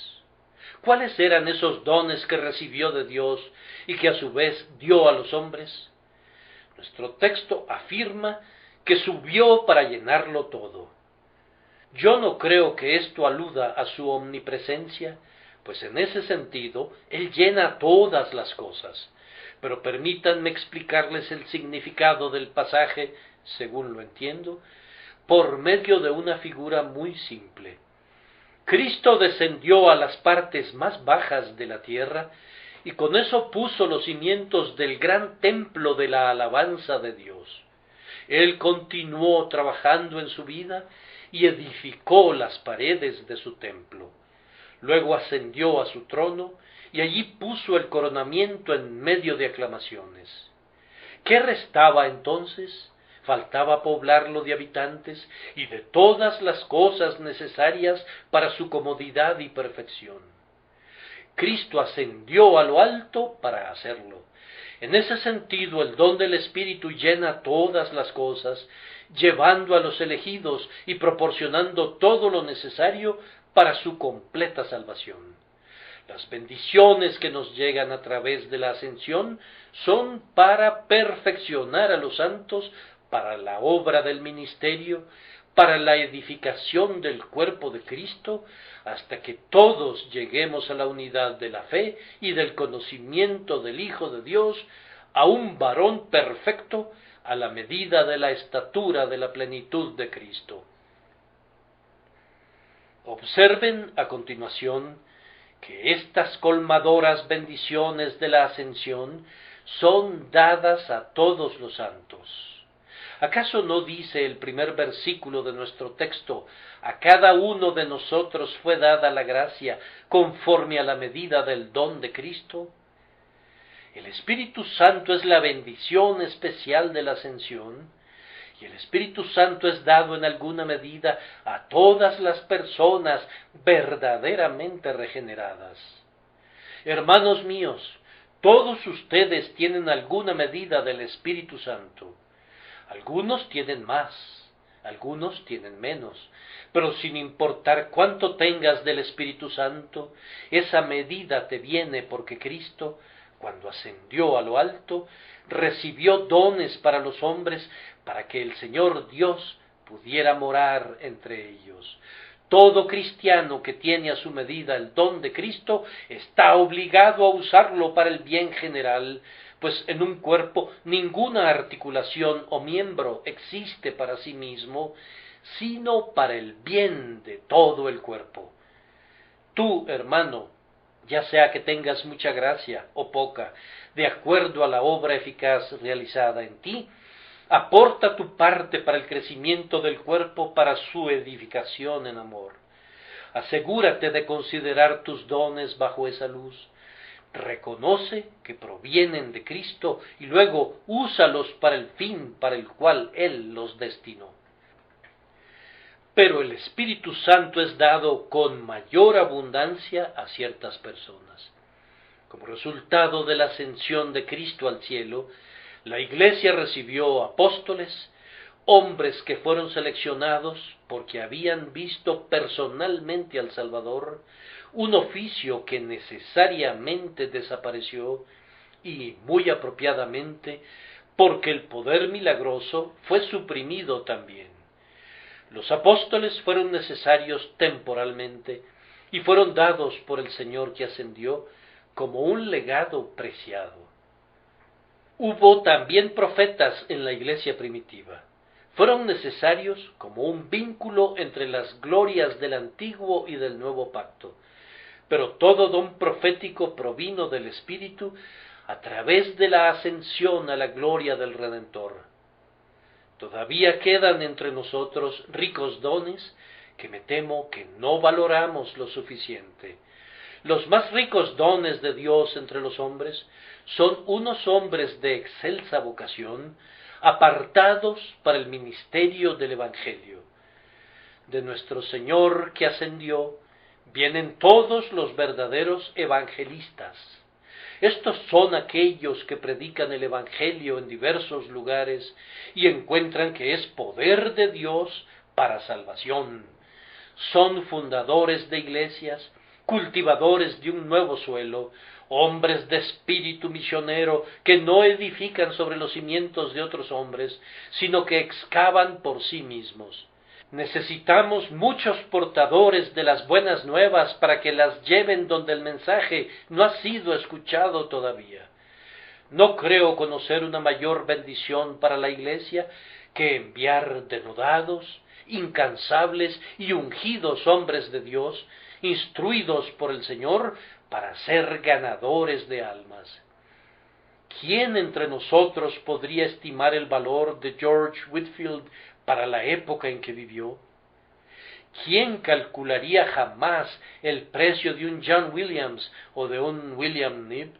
[SPEAKER 1] ¿Cuáles eran esos dones que recibió de Dios y que a su vez dio a los hombres? Nuestro texto afirma que subió para llenarlo todo. Yo no creo que esto aluda a su omnipresencia, pues en ese sentido Él llena todas las cosas. Pero permítanme explicarles el significado del pasaje, según lo entiendo, por medio de una figura muy simple. Cristo descendió a las partes más bajas de la tierra y con eso puso los cimientos del gran templo de la alabanza de Dios. Él continuó trabajando en su vida y edificó las paredes de su templo. Luego ascendió a su trono y allí puso el coronamiento en medio de aclamaciones. ¿Qué restaba entonces? Faltaba poblarlo de habitantes y de todas las cosas necesarias para su comodidad y perfección. Cristo ascendió a lo alto para hacerlo. En ese sentido, el don del Espíritu llena todas las cosas, llevando a los elegidos y proporcionando todo lo necesario para su completa salvación. Las bendiciones que nos llegan a través de la ascensión son para perfeccionar a los santos, para la obra del ministerio, para la edificación del cuerpo de Cristo, hasta que todos lleguemos a la unidad de la fe y del conocimiento del Hijo de Dios, a un varón perfecto, a la medida de la estatura de la plenitud de Cristo. Observen a continuación que estas colmadoras bendiciones de la ascensión son dadas a todos los santos. ¿Acaso no dice el primer versículo de nuestro texto: a cada uno de nosotros fue dada la gracia conforme a la medida del don de Cristo? El Espíritu Santo es la bendición especial de la ascensión, y el Espíritu Santo es dado en alguna medida a todas las personas verdaderamente regeneradas. Hermanos míos, todos ustedes tienen alguna medida del Espíritu Santo. Algunos tienen más, algunos tienen menos, pero sin importar cuánto tengas del Espíritu Santo, esa medida te viene porque Cristo, cuando ascendió a lo alto, recibió dones para los hombres, para que el Señor Dios pudiera morar entre ellos. Todo cristiano que tiene a su medida el don de Cristo está obligado a usarlo para el bien general, pues en un cuerpo ninguna articulación o miembro existe para sí mismo, sino para el bien de todo el cuerpo. Tú, hermano, ya sea que tengas mucha gracia o poca, de acuerdo a la obra eficaz realizada en ti, aporta tu parte para el crecimiento del cuerpo, para su edificación en amor. Asegúrate de considerar tus dones bajo esa luz. Reconoce que provienen de Cristo y luego úsalos para el fin para el cual Él los destinó. Pero el Espíritu Santo es dado con mayor abundancia a ciertas personas. Como resultado de la ascensión de Cristo al cielo, la Iglesia recibió apóstoles, hombres que fueron seleccionados porque habían visto personalmente al Salvador, un oficio que necesariamente desapareció y muy apropiadamente porque el poder milagroso fue suprimido también. Los apóstoles fueron necesarios temporalmente y fueron dados por el Señor que ascendió como un legado preciado. Hubo también profetas en la iglesia primitiva. Fueron necesarios como un vínculo entre las glorias del antiguo y del nuevo pacto. Pero todo don profético provino del Espíritu a través de la ascensión a la gloria del Redentor. Todavía quedan entre nosotros ricos dones que me temo que no valoramos lo suficiente. Los más ricos dones de Dios entre los hombres son unos hombres de excelsa vocación, apartados para el ministerio del Evangelio. De nuestro Señor que ascendió, vienen todos los verdaderos evangelistas. Estos son aquellos que predican el Evangelio en diversos lugares y encuentran que es poder de Dios para salvación. Son fundadores de iglesias, cultivadores de un nuevo suelo, hombres de espíritu misionero que no edifican sobre los cimientos de otros hombres, sino que excavan por sí mismos. Necesitamos muchos portadores de las buenas nuevas para que las lleven donde el mensaje no ha sido escuchado todavía. No creo conocer una mayor bendición para la Iglesia que enviar denodados, incansables y ungidos hombres de Dios, instruidos por el Señor para ser ganadores de almas. ¿Quién entre nosotros podría estimar el valor de George Whitefield para la época en que vivió? ¿Quién calcularía jamás el precio de un John Williams o de un William Knibb?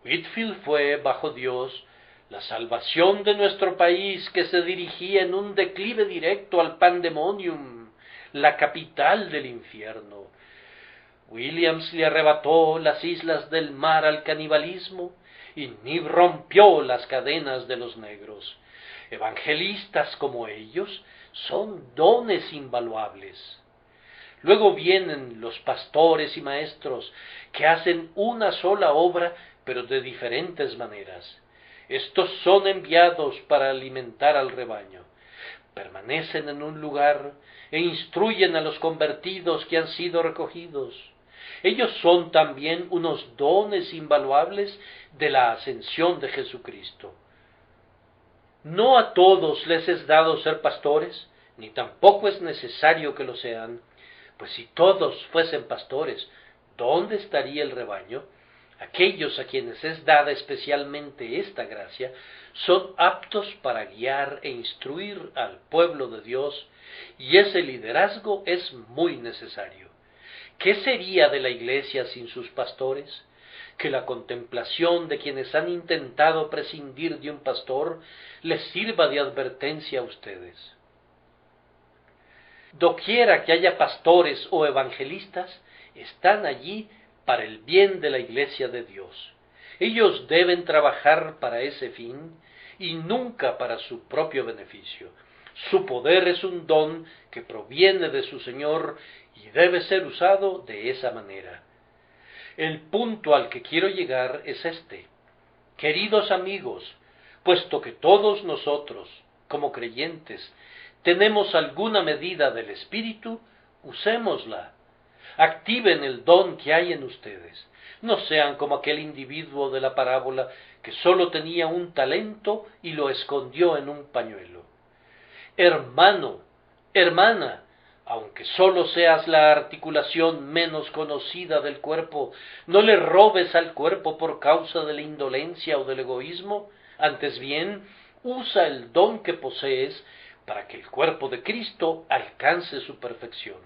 [SPEAKER 1] Whitefield fue, bajo Dios, la salvación de nuestro país que se dirigía en un declive directo al pandemonium, la capital del infierno. Williams le arrebató las islas del mar al canibalismo y Knibb rompió las cadenas de los negros. Evangelistas como ellos son dones invaluables. Luego vienen los pastores y maestros que hacen una sola obra, pero de diferentes maneras. Estos son enviados para alimentar al rebaño. Permanecen en un lugar e instruyen a los convertidos que han sido recogidos. Ellos son también unos dones invaluables de la ascensión de Jesucristo. No a todos les es dado ser pastores, ni tampoco es necesario que lo sean, pues si todos fuesen pastores, ¿dónde estaría el rebaño? Aquellos a quienes es dada especialmente esta gracia son aptos para guiar e instruir al pueblo de Dios, y ese liderazgo es muy necesario. ¿Qué sería de la Iglesia sin sus pastores? Que la contemplación de quienes han intentado prescindir de un pastor les sirva de advertencia a ustedes. Doquiera que haya pastores o evangelistas, están allí para el bien de la Iglesia de Dios. Ellos deben trabajar para ese fin y nunca para su propio beneficio. Su poder es un don que proviene de su Señor y debe ser usado de esa manera. El punto al que quiero llegar es este. Queridos amigos, puesto que todos nosotros, como creyentes, tenemos alguna medida del Espíritu, usémosla. Activen el don que hay en ustedes. No sean como aquel individuo de la parábola que sólo tenía un talento y lo escondió en un pañuelo. Hermano, hermana, aunque sólo seas la articulación menos conocida del cuerpo, no le robes al cuerpo por causa de la indolencia o del egoísmo, antes bien, usa el don que posees para que el cuerpo de Cristo alcance su perfección.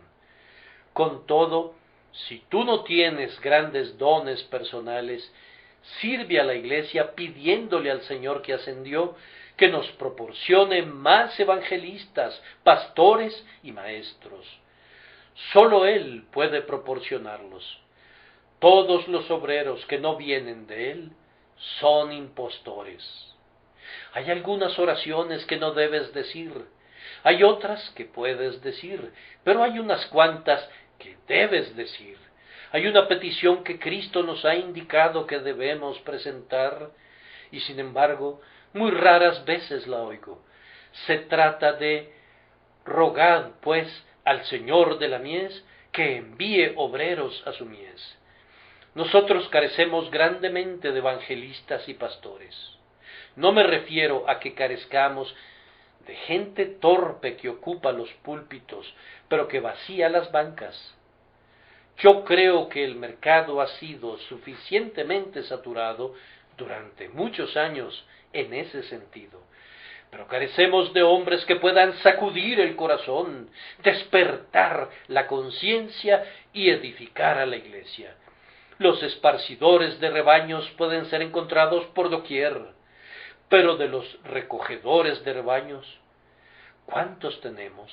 [SPEAKER 1] Con todo, si tú no tienes grandes dones personales, sirve a la Iglesia pidiéndole al Señor que ascendió que nos proporcione más evangelistas, pastores y maestros. Sólo Él puede proporcionarlos. Todos los obreros que no vienen de Él son impostores. Hay algunas oraciones que no debes decir, hay otras que puedes decir, pero hay unas cuantas que debes decir. Hay una petición que Cristo nos ha indicado que debemos presentar, y sin embargo, muy raras veces la oigo. Se trata de: rogad, pues, al Señor de la mies que envíe obreros a su mies. Nosotros carecemos grandemente de evangelistas y pastores. No me refiero a que carezcamos de gente torpe que ocupa los púlpitos, pero que vacía las bancas. Yo creo que el mercado ha sido suficientemente saturado durante muchos años en ese sentido, pero carecemos de hombres que puedan sacudir el corazón, despertar la conciencia y edificar a la Iglesia. Los esparcidores de rebaños pueden ser encontrados por doquier, pero de los recogedores de rebaños, ¿cuántos tenemos?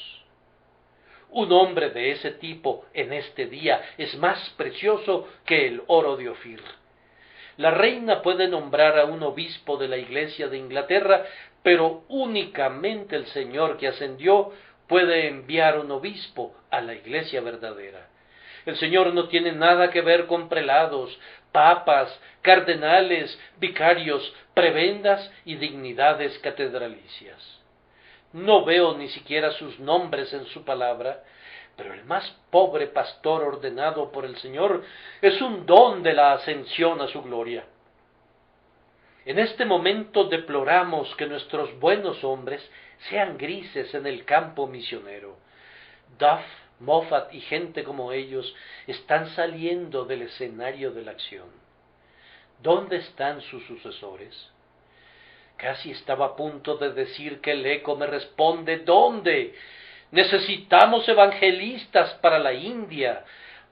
[SPEAKER 1] Un hombre de ese tipo en este día es más precioso que el oro de Ofir. La reina puede nombrar a un obispo de la Iglesia de Inglaterra, pero únicamente el Señor que ascendió puede enviar un obispo a la Iglesia verdadera. El Señor no tiene nada que ver con prelados, papas, cardenales, vicarios, prebendas y dignidades catedralicias. No veo ni siquiera sus nombres en su palabra, pero el más pobre pastor ordenado por el Señor es un don de la ascensión a su gloria. En este momento deploramos que nuestros buenos hombres sean grises en el campo misionero. Duff, Moffat y gente como ellos están saliendo del escenario de la acción. ¿Dónde están sus sucesores? Casi estaba a punto de decir que el eco me responde: ¿dónde? Necesitamos evangelistas para la India,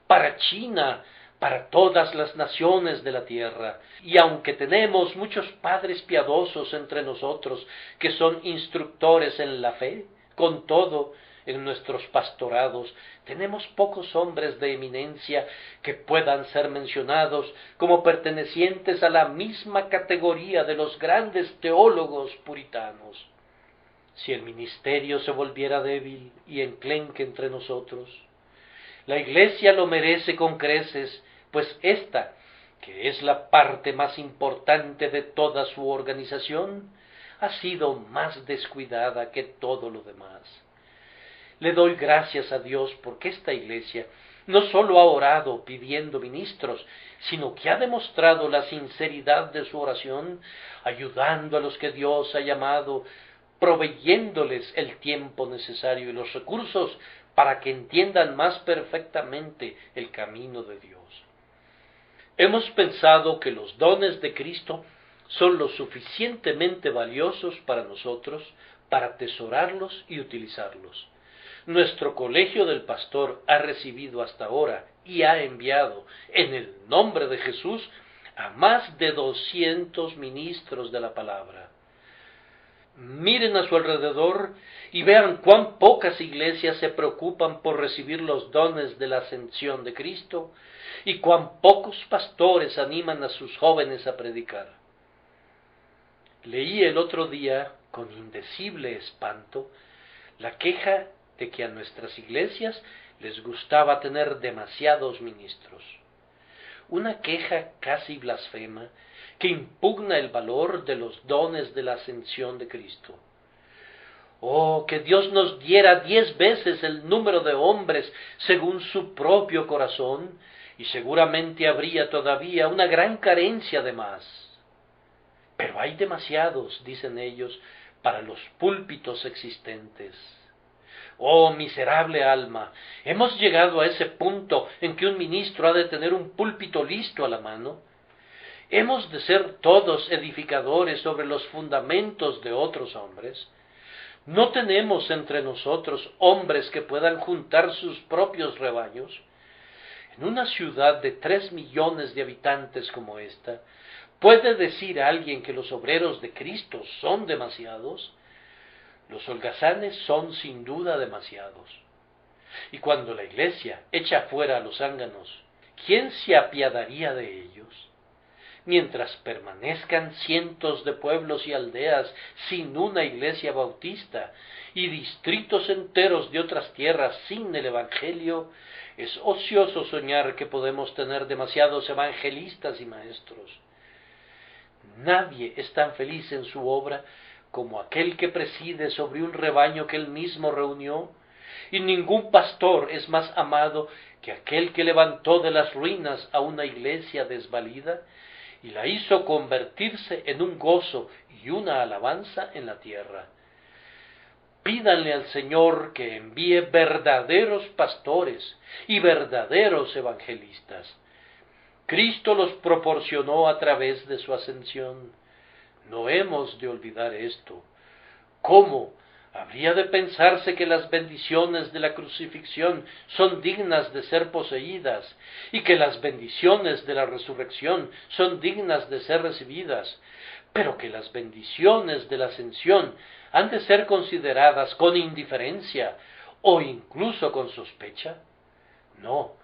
[SPEAKER 1] para China, para todas las naciones de la tierra. Y aunque tenemos muchos padres piadosos entre nosotros que son instructores en la fe, con todo, en nuestros pastorados tenemos pocos hombres de eminencia que puedan ser mencionados como pertenecientes a la misma categoría de los grandes teólogos puritanos. Si el ministerio se volviera débil y enclenque entre nosotros, la Iglesia lo merece con creces, pues esta, que es la parte más importante de toda su organización, ha sido más descuidada que todo lo demás. Le doy gracias a Dios porque esta Iglesia no sólo ha orado pidiendo ministros, sino que ha demostrado la sinceridad de su oración, ayudando a los que Dios ha llamado, proveyéndoles el tiempo necesario y los recursos para que entiendan más perfectamente el camino de Dios. Hemos pensado que los dones de Cristo son lo suficientemente valiosos para nosotros para atesorarlos y utilizarlos. Nuestro colegio del pastor ha recibido hasta ahora y ha enviado en el nombre de Jesús a más de 200 ministros de la palabra. Miren a su alrededor y vean cuán pocas iglesias se preocupan por recibir los dones de la ascensión de Cristo y cuán pocos pastores animan a sus jóvenes a predicar. Leí el otro día, con indecible espanto, la queja de que a nuestras iglesias les gustaba tener demasiados ministros. Una queja casi blasfema que impugna el valor de los dones de la ascensión de Cristo. Oh, que Dios nos diera 10 veces el número de hombres según su propio corazón, y seguramente habría todavía una gran carencia de más. Pero hay demasiados, dicen ellos, para los púlpitos existentes. Oh, miserable alma, hemos llegado a ese punto en que un ministro ha de tener un púlpito listo a la mano. ¿Hemos de ser todos edificadores sobre los fundamentos de otros hombres? ¿No tenemos entre nosotros hombres que puedan juntar sus propios rebaños? En una ciudad de 3 millones de habitantes como esta, ¿puede decir alguien que los obreros de Cristo son demasiados? Los holgazanes son sin duda demasiados. Y cuando la Iglesia echa fuera a los zánganos, ¿quién se apiadaría de ellos? Mientras permanezcan cientos de pueblos y aldeas sin una iglesia bautista y distritos enteros de otras tierras sin el Evangelio, es ocioso soñar que podemos tener demasiados evangelistas y maestros. Nadie es tan feliz en su obra como aquel que preside sobre un rebaño que él mismo reunió, y ningún pastor es más amado que aquel que levantó de las ruinas a una iglesia desvalida y la hizo convertirse en un gozo y una alabanza en la tierra. Pídanle al Señor que envíe verdaderos pastores y verdaderos evangelistas. Cristo los proporcionó a través de su ascensión. No hemos de olvidar esto. ¿Cómo habría de pensarse que las bendiciones de la crucifixión son dignas de ser poseídas y que las bendiciones de la resurrección son dignas de ser recibidas, pero que las bendiciones de la ascensión han de ser consideradas con indiferencia o incluso con sospecha? No,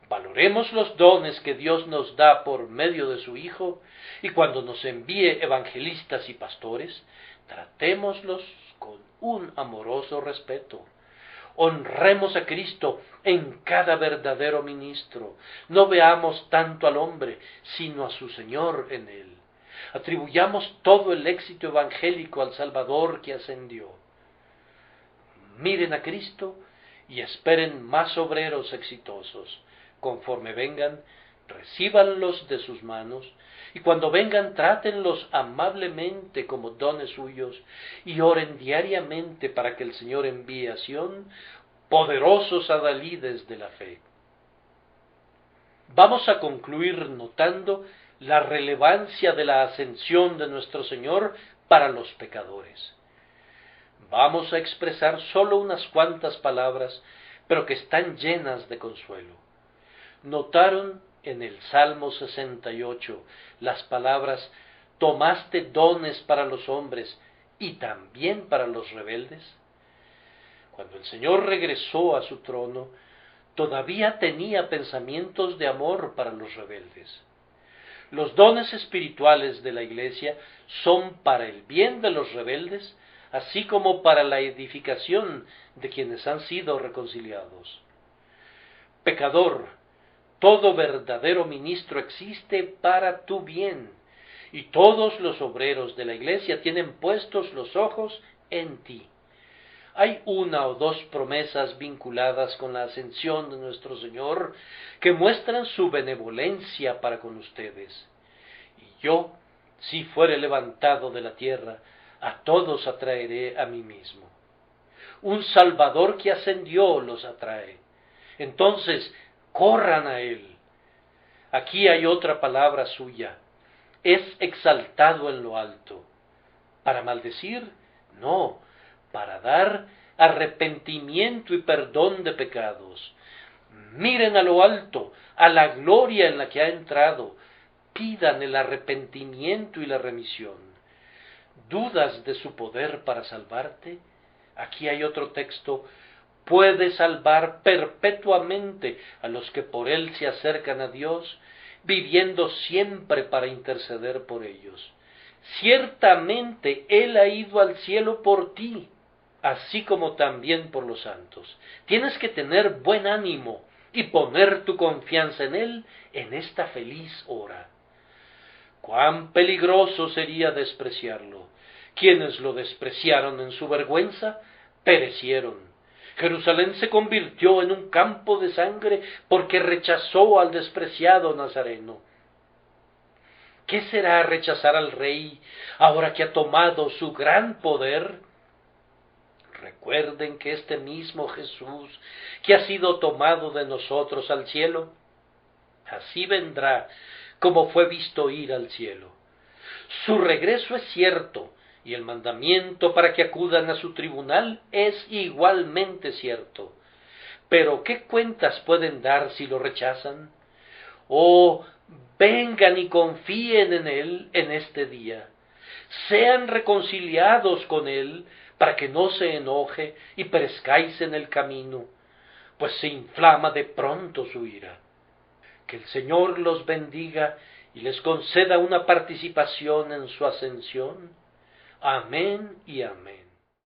[SPEAKER 1] valoremos los dones que Dios nos da por medio de su Hijo, y cuando nos envíe evangelistas y pastores, tratémoslos con un amoroso respeto. Honremos a Cristo en cada verdadero ministro. No veamos tanto al hombre, sino a su Señor en él. Atribuyamos todo el éxito evangélico al Salvador que ascendió. Miren a Cristo y esperen más obreros exitosos. Conforme vengan, recíbanlos de sus manos, y cuando vengan trátenlos amablemente como dones suyos, y oren diariamente para que el Señor envíe a Sión poderosos adalides de la fe. Vamos a concluir notando la relevancia de la ascensión de nuestro Señor para los pecadores. Vamos a expresar solo unas cuantas palabras, pero que están llenas de consuelo. ¿Notaron en el Salmo 68 las palabras «tomaste dones para los hombres y también para los rebeldes»? Cuando el Señor regresó a su trono, todavía tenía pensamientos de amor para los rebeldes. Los dones espirituales de la Iglesia son para el bien de los rebeldes, así como para la edificación de quienes han sido reconciliados. Pecador, todo verdadero ministro existe para tu bien, y todos los obreros de la Iglesia tienen puestos los ojos en ti. Hay una o dos promesas vinculadas con la ascensión de nuestro Señor que muestran su benevolencia para con ustedes. Y yo, si fuere levantado de la tierra, a todos atraeré a mí mismo. Un Salvador que ascendió los atrae. Entonces, corran a Él. Aquí hay otra palabra suya. Es exaltado en lo alto. ¿Para maldecir? No, para dar arrepentimiento y perdón de pecados. Miren a lo alto, a la gloria en la que ha entrado. Pidan el arrepentimiento y la remisión. ¿Dudas de su poder para salvarte? Aquí hay otro texto. Puede salvar perpetuamente a los que por él se acercan a Dios, viviendo siempre para interceder por ellos. Ciertamente él ha ido al cielo por ti, así como también por los santos. Tienes que tener buen ánimo y poner tu confianza en él en esta feliz hora. Cuán peligroso sería despreciarlo. Quienes lo despreciaron en su vergüenza, perecieron. Jerusalén se convirtió en un campo de sangre porque rechazó al despreciado Nazareno. ¿Qué será rechazar al Rey ahora que ha tomado su gran poder? Recuerden que este mismo Jesús, que ha sido tomado de nosotros al cielo, así vendrá como fue visto ir al cielo. Su regreso es cierto, y el mandamiento para que acudan a su tribunal es igualmente cierto. Pero ¿qué cuentas pueden dar si lo rechazan? Oh, vengan y confíen en él en este día. Sean reconciliados con él para que no se enoje y perezcáis en el camino, pues se inflama de pronto su ira. Que el Señor los bendiga y les conceda una participación en su ascensión. Amén y amén.